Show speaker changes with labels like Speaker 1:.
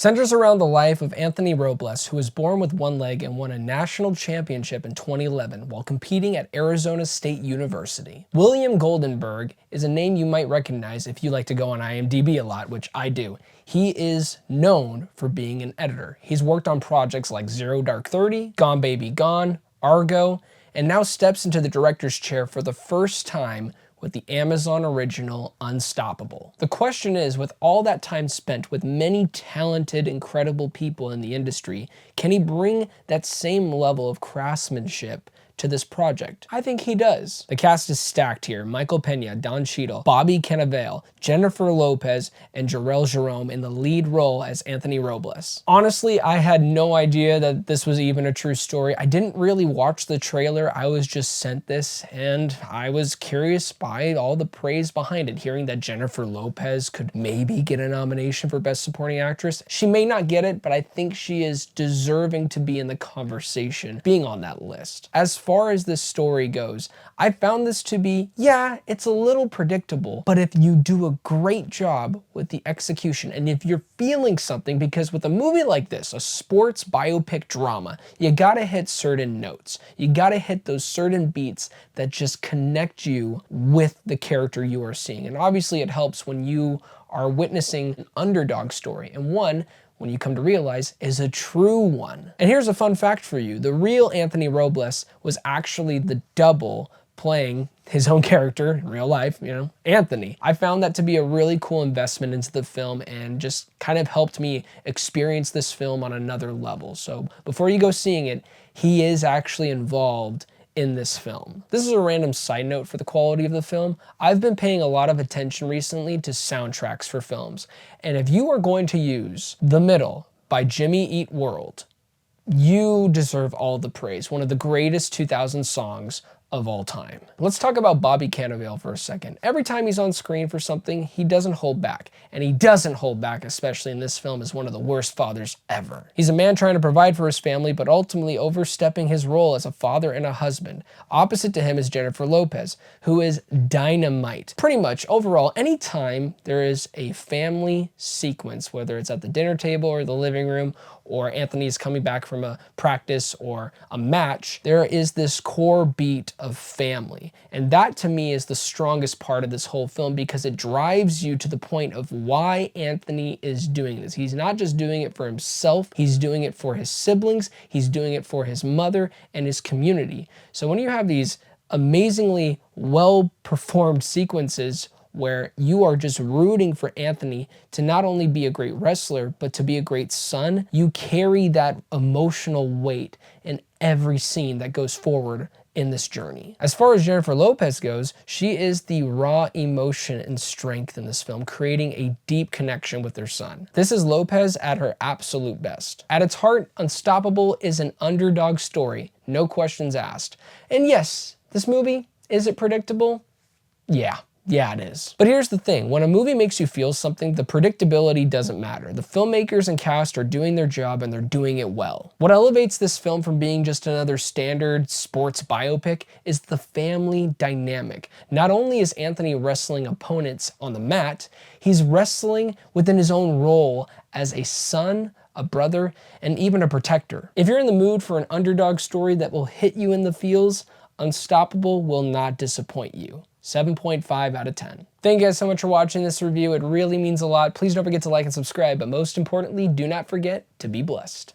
Speaker 1: centers around the life of Anthony Robles, who was born with one leg and won a national championship in 2011 while competing at Arizona State University. William Goldenberg is a name you might recognize if you like to go on IMDb a lot, which I do. He is known for being an editor. He's worked on projects like Zero Dark 30, Gone Baby Gone, Argo, and now steps into the director's chair for the first time with the Amazon original Unstoppable. The question is, with all that time spent with many talented, incredible people in the industry, can he bring that same level of craftsmanship to this project? I think he does. The cast is stacked here. Michael Peña, Don Cheadle, Bobby Cannavale, Jennifer Lopez, and Jerome in the lead role as Anthony Robles. Honestly, I had no idea that this was even a true story. I didn't really watch the trailer. I was just sent this, and I was curious by all the praise behind it, hearing that Jennifer Lopez could maybe get a nomination for Best Supporting Actress. She may not get it, but I think she is deserving to be in the conversation, being on that list. As far as this story goes, I found this to be, yeah, it's a little predictable, but if you do a great job with the execution, and if you're feeling something, because with a movie like this, a sports biopic drama, you gotta hit certain notes. You gotta hit those certain beats that just connect you with the character you are seeing. And obviously it helps when you are witnessing an underdog story, and one, when you come to realize, is a true one. And here's a fun fact for you. The real Anthony Robles was actually the double playing his own character in real life, Anthony. I found that to be a really cool investment into the film and just kind of helped me experience this film on another level. So before you go seeing it, he is actually involved in this film. This is a random side note for the quality of the film. I've been paying a lot of attention recently to soundtracks for films. And if you are going to use The Middle by Jimmy Eat World, you deserve all the praise. One of the greatest 2000 songs of all time. Let's talk about Bobby Cannavale for a second. Every time he's on screen for something, he doesn't hold back. And he doesn't hold back, especially in this film, as one of the worst fathers ever. He's a man trying to provide for his family, but ultimately overstepping his role as a father and a husband. Opposite to him is Jennifer Lopez, who is dynamite. Pretty much, overall, anytime there is a family sequence, whether it's at the dinner table or the living room, or Anthony is coming back from a practice or a match, there is this core beat of family. And that to me is the strongest part of this whole film, because it drives you to the point of why Anthony is doing this. He's not just doing it for himself, he's doing it for his siblings, he's doing it for his mother and his community. So when you have these amazingly well-performed sequences where you are just rooting for Anthony to not only be a great wrestler, but to be a great son, you carry that emotional weight in every scene that goes forward in this journey. As far as Jennifer Lopez goes, she is the raw emotion and strength in this film, creating a deep connection with her son. This is Lopez at her absolute best. At its heart, Unstoppable is an underdog story, no questions asked. And yes, this movie, is it predictable? Yeah, it is. But here's the thing, when a movie makes you feel something, the predictability doesn't matter. The filmmakers and cast are doing their job, and they're doing it well. What elevates this film from being just another standard sports biopic is the family dynamic. Not only is Anthony wrestling opponents on the mat, he's wrestling within his own role as a son, a brother, and even a protector. If you're in the mood for an underdog story that will hit you in the feels, Unstoppable will not disappoint you. 7.5 out of 10. Thank you guys so much for watching this review. It really means a lot. Please don't forget to like and subscribe, but most importantly, do not forget to be blessed.